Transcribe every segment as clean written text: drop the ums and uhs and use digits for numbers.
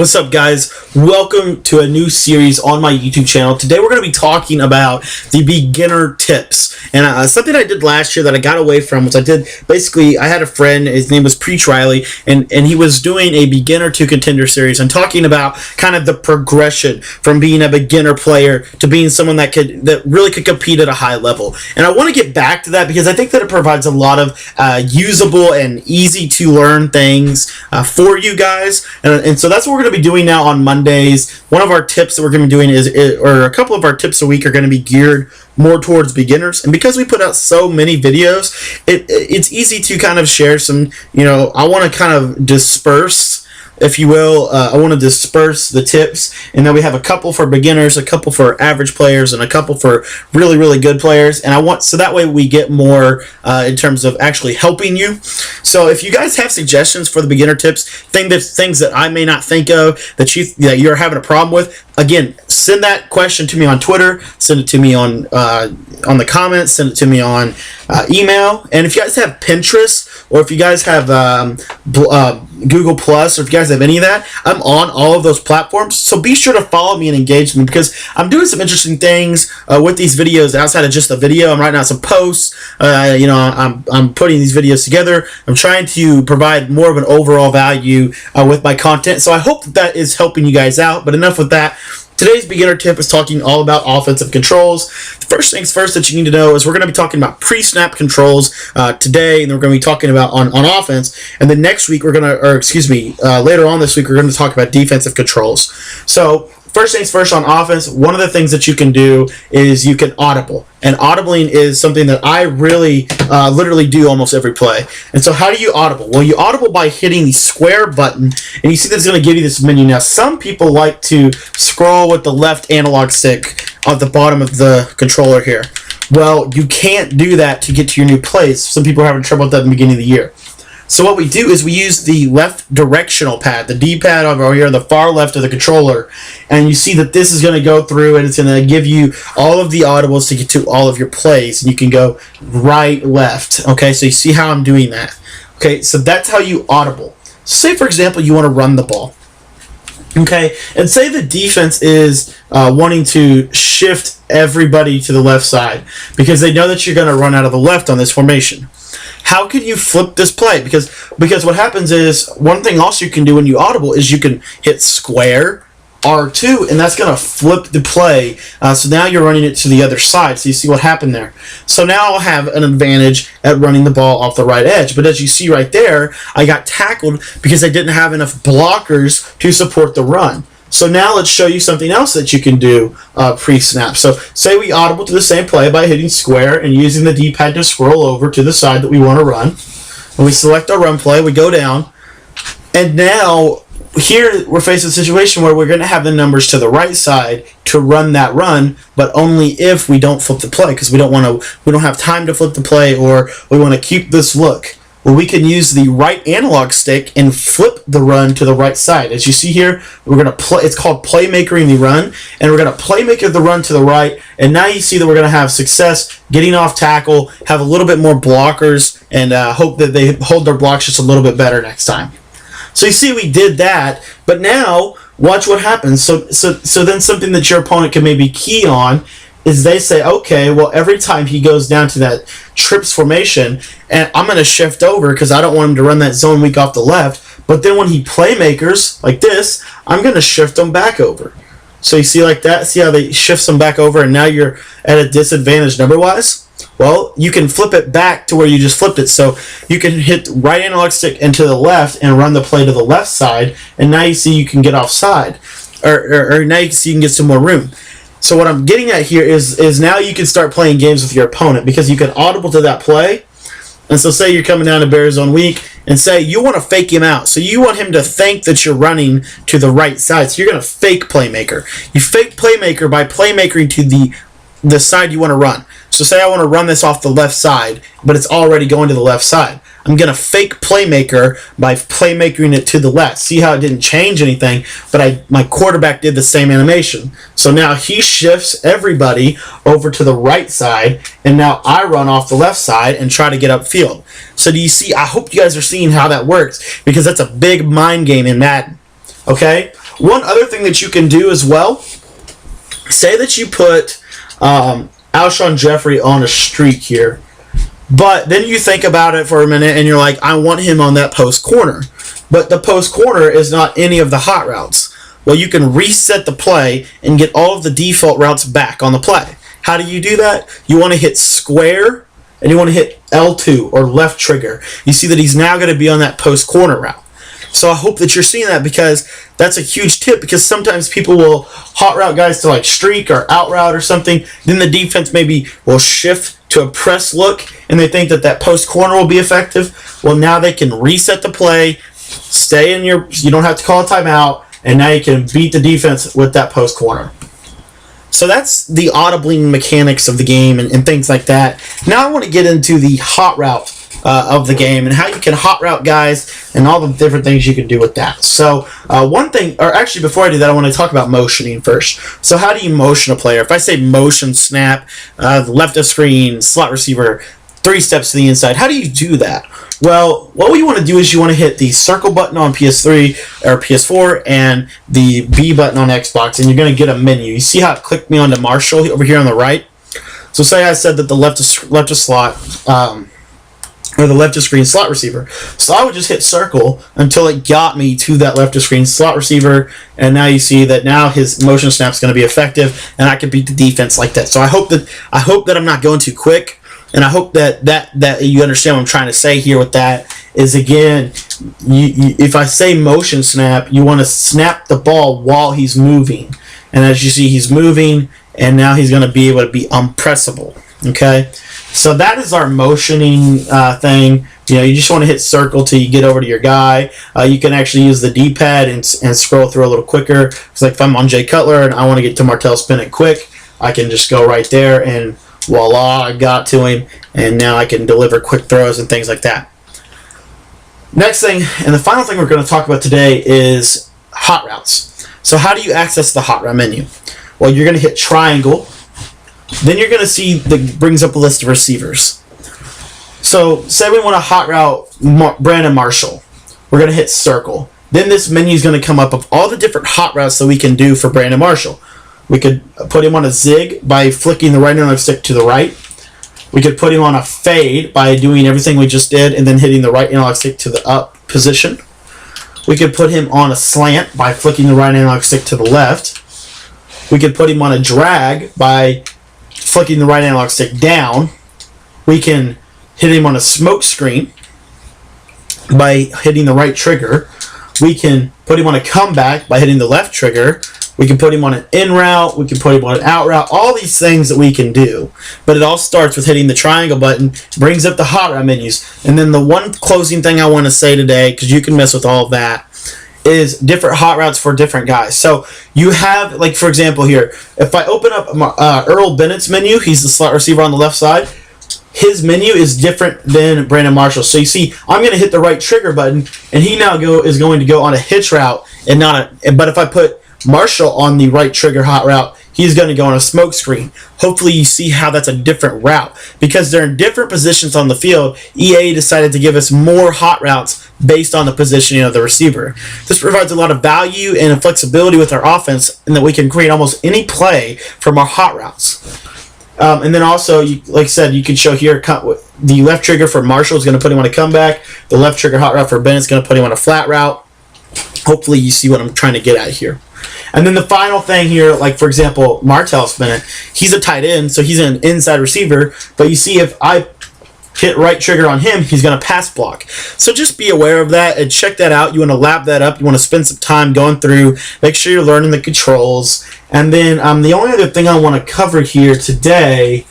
What's up, guys? Welcome to a new series on my YouTube channel. Today we're going to be talking about the beginner tips. And something I did last year that I got away from was I had a friend, his name was Preach Riley, and he was doing a beginner to contender series and talking about kind of the progression from being a beginner player to being someone that really could compete at a high level. And I want to get back to that because I think that it provides a lot of usable and easy to learn things for you guys. And so that's what we're going to be doing now on Mondays. One of our tips that we're going to be doing or a couple of our tips a week are going to be geared more towards beginners. And because we put out so many videos, it's easy to kind of share some, I want to kind of disperse, if you will. I want to disperse the tips, and then we have a couple for beginners, a couple for average players, and a couple for really, really good players. And so that way we get more in terms of actually helping you. So if you guys have suggestions for the beginner tips, things that I may not think of that you're having a problem with, again, send that question to me on Twitter, send it to me on the comments, send it to me on email. And if you guys have Pinterest, or if you guys have Google Plus, or if you guys have any of that, I'm on all of those platforms. So be sure to follow me and engage me, because I'm doing some interesting things with these videos outside of just a video. I'm writing out some posts. I'm putting these videos together. I'm trying to provide more of an overall value with my content. So I hope that is helping you guys out. But enough with that. Today's beginner tip is talking all about offensive controls. The first things first that you need to know is we're going to be talking about pre-snap controls today, and then we're going to be talking about on offense. And then next week later on this week, we're going to talk about defensive controls. So first things first on offense, one of the things that you can do is you can audible. And audibling is something that I really literally do almost every play. And so how do you audible? Well, you audible by hitting the square button, and you see that's going to give you this menu. Now, some people like to scroll with the left analog stick at the bottom of the controller here. Well, you can't do that to get to your new plays. Some people are having trouble with that at the beginning of the year. So what we do is we use the left directional pad, the D-pad over here on the far left of the controller, and you see that this is going to go through and it's going to give you all of the audibles to get to all of your plays, and you can go right, left. Okay, so you see how I'm doing that. Okay, so that's how you audible. Say, for example, you want to run the ball. Okay, and say the defense is wanting to shift everybody to the left side because they know that you're going to run out of the left on this formation. How can you flip this play? Because what happens is, one thing also you can do when you audible is you can hit square R2, and that's going to flip the play. So now you're running it to the other side. So you see what happened there. So now I'll have an advantage at running the ball off the right edge. But as you see right there, I got tackled because I didn't have enough blockers to support the run. So now let's show you something else that you can do pre-snap. So say we audible to the same play by hitting square and using the D-pad to scroll over to the side that we want to run. When we select our run play, we go down. And now here we're facing a situation where we're going to have the numbers to the right side to run that run, but only if we don't flip the play, because we don't have time to flip the play, or we want to keep this look. Well, we can use the right analog stick and flip the run to the right side. As you see here, we're going to play. It's called playmakering the run, and we're going to playmaker the run to the right. And now you see that we're going to have success getting off tackle, have a little bit more blockers, and hope that they hold their blocks just a little bit better next time. So you see we did that, but now watch what happens. So then something that your opponent can maybe key on is they say, okay, well, every time he goes down to that trips formation, and I'm going to shift over because I don't want him to run that zone weak off the left, but then when he playmakers like this, I'm going to shift them back over. So you see like that? See how they shift them back over, and now you're at a disadvantage number-wise? Well, you can flip it back to where you just flipped it. So you can hit right analog stick and to the left and run the play to the left side, and now you see you can get offside. Or now you can see you can get some more room. So what I'm getting at here is now you can start playing games with your opponent because you can audible to that play. And so say you're coming down to Bear Zone weak, and say you want to fake him out. So you want him to think that you're running to the right side. So you're going to fake playmaker. You fake playmaker by playmakering to the side you want to run. So say I want to run this off the left side, but it's already going to the left side. I'm going to fake playmaker by playmakering it to the left. See how it didn't change anything, but my quarterback did the same animation. So now he shifts everybody over to the right side, and now I run off the left side and try to get upfield. So do you see? I hope you guys are seeing how that works, because that's a big mind game in Madden. Okay? one other thing that you can do as well, say that you put Alshon Jeffrey on a streak here, but then you think about it for a minute and you're like, I want him on that post corner. But the post corner is not any of the hot routes. Well, you can reset the play and get all of the default routes back on the play. How do you do that? You want to hit square and you want to hit L2 or left trigger. You see that he's now going to be on that post corner route. So I hope that you're seeing that, because that's a huge tip, because sometimes people will hot route guys to like streak or out route or something. Then the defense maybe will shift to a press look and they think that that post corner will be effective. Well, now they can reset the play, stay in you don't have to call a timeout, and now you can beat the defense with that post corner. So that's the audibling mechanics of the game and things like that. Now I want to get into the hot route of the game and how you can hot route guys and all the different things you can do with that. So one thing, or actually before I do that, I want to talk about motioning first. So how do you motion a player? If I say motion snap, left of screen, slot receiver, 3 steps to the inside, how do you do that? Well, what you want to do is you want to hit the circle button on PS3 or PS4 and the B button on Xbox, and you're going to get a menu. You see how it clicked me onto Marshall over here on the right? So say I said that the left of slot, or the left of screen slot receiver. So I would just hit circle until it got me to that left of screen slot receiver, and now you see that now his motion snap is going to be effective, and I can beat the defense like that. So I hope that I'm not going too quick. And I hope that you understand what I'm trying to say here with that is, again, if I say motion snap, you want to snap the ball while he's moving. And as you see, he's moving, and now he's going to be able to be unpressable. Okay? So that is our motioning thing. You just want to hit circle till you get over to your guy. You can actually use the D-pad and scroll through a little quicker. It's like if I'm on Jay Cutler and I want to get to Martell Spinnet quick, I can just go right there and voila, I got to him, and now I can deliver quick throws and things like that. Next thing, and the final thing we're going to talk about today is hot routes. So how do you access the hot route menu? Well, you're going to hit triangle. Then you're going to see that brings up a list of receivers. So say we want to hot route Brandon Marshall. We're going to hit circle. Then this menu is going to come up of all the different hot routes that we can do for Brandon Marshall. We could put him on a zig by flicking the right analog stick to the right. We could put him on a fade by doing everything we just did and then hitting the right analog stick to the up position. We could put him on a slant by flicking the right analog stick to the left. We could put him on a drag by flicking the right analog stick down. We can hit him on a smoke screen by hitting the right trigger. We can put him on a comeback by hitting the left trigger. We can put him on an in route. We can put him on an out route. All these things that we can do. But it all starts with hitting the triangle button, brings up the hot route menus. And then the one closing thing I want to say today, because you can mess with all of that, is different hot routes for different guys. So you have, like for example here, if I open up Earl Bennett's menu, he's the slot receiver on the left side. His menu is different than Brandon Marshall. So you see, I'm going to hit the right trigger button, and he now is going to go on a hitch route and not a. But if I put Marshall on the right trigger hot route, he's going to go on a smoke screen. Hopefully you see how that's a different route. Because they're in different positions on the field, EA decided to give us more hot routes based on the positioning of the receiver. This provides a lot of value and flexibility with our offense, and that we can create almost any play from our hot routes. And then also, like I said, you can show here the left trigger for Marshall is going to put him on a comeback. The left trigger hot route for Bennett's going to put him on a flat route. Hopefully you see what I'm trying to get at here. And then the final thing here, like for example, Martell Spinnet, he's a tight end, so he's an inside receiver. But you see, if I hit right trigger on him, he's going to pass block. So just be aware of that and check that out. You want to lap that up. You want to spend some time going through, make sure you're learning the controls. And then the only other thing I want to cover here today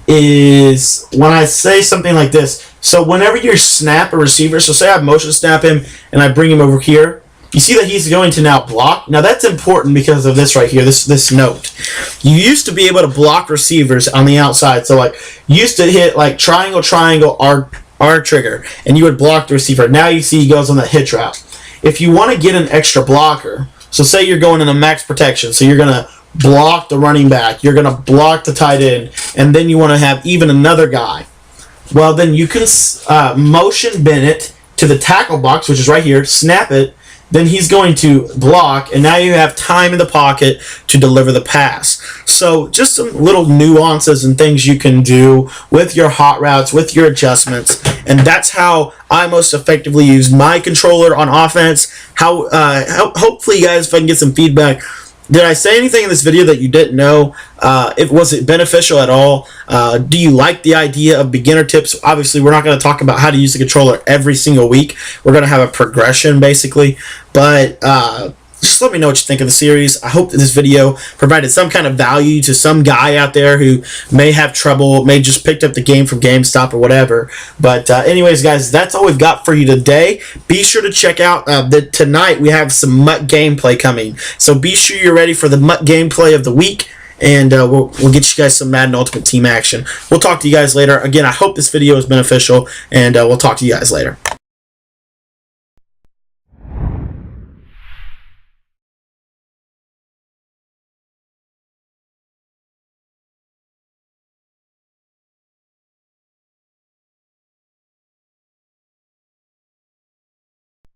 is when I say something like this. So whenever you snap a receiver, so say I motion snap him and I bring him over here, you see that he's going to now block. Now that's important because of this right here, this note. You used to be able to block receivers on the outside. So like you used to hit like triangle, R trigger, and you would block the receiver. Now you see he goes on the hitch route. If you want to get an extra blocker, so say you're going in a max protection, so you're going to block the running back, you're going to block the tight end, and then you want to have even another guy. Well, then you can motion Bennett to the tackle box, which is right here, snap it, then he's going to block, and now you have time in the pocket to deliver the pass. So just some little nuances and things you can do with your hot routes, with your adjustments, and that's how I most effectively use my controller on offense. Hopefully, guys, if I can get some feedback. Did I say anything in this video that you didn't know? Was it beneficial at all? Do you like the idea of beginner tips? Obviously, we're not going to talk about how to use the controller every single week. We're going to have a progression, basically. But just let me know what you think of the series. I hope that this video provided some kind of value to some guy out there who may have trouble, may just picked up the game from GameStop or whatever. But anyways, guys, that's all we've got for you today. Be sure to check out that tonight we have some MUT gameplay coming. So be sure you're ready for the MUT gameplay of the week. And we'll get you guys some Madden Ultimate Team action. We'll talk to you guys later. Again, I hope this video is beneficial, and we'll talk to you guys later.